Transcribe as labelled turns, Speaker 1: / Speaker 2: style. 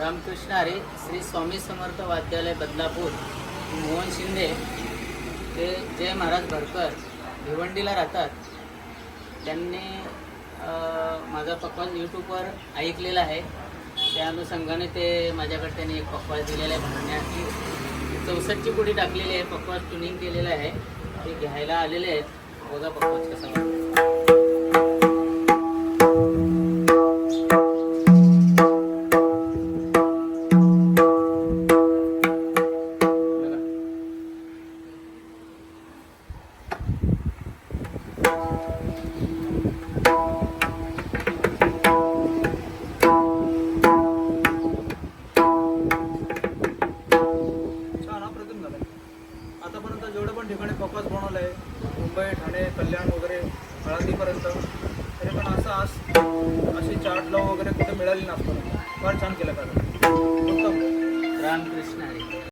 Speaker 1: रामकृष्ण हरी श्री स्वामी समर्थ वाद्यालय बदलापूर मोहन शिंदे ते जय महाराज भरकर भिवंडीला राहतात. त्यांनी माझा पक्वास यूट्यूबवर ऐकलेला आहे. त्या अनुषंगाने ते माझ्याकडे त्यांनी एक पक्वास दिलेला आहे म्हणण्याची 64ची गुढी टाकलेली आहे. पक्वास ट्युनिंग केलेलं आहे. ते घ्यायला आलेले आहेत. बघा पक्वास कसा वाटतो.
Speaker 2: आतापर्यंत जेवढे पण ठिकाणी पक्वास बनवलं आहे, मुंबई, ठाणे, कल्याण वगैरे आळंदीपर्यंत, तरी पण अशी चार्ट लाव वगैरे कुठे मिळाली नसतं. फार छान केलं कारण.
Speaker 1: रामकृष्ण हरी.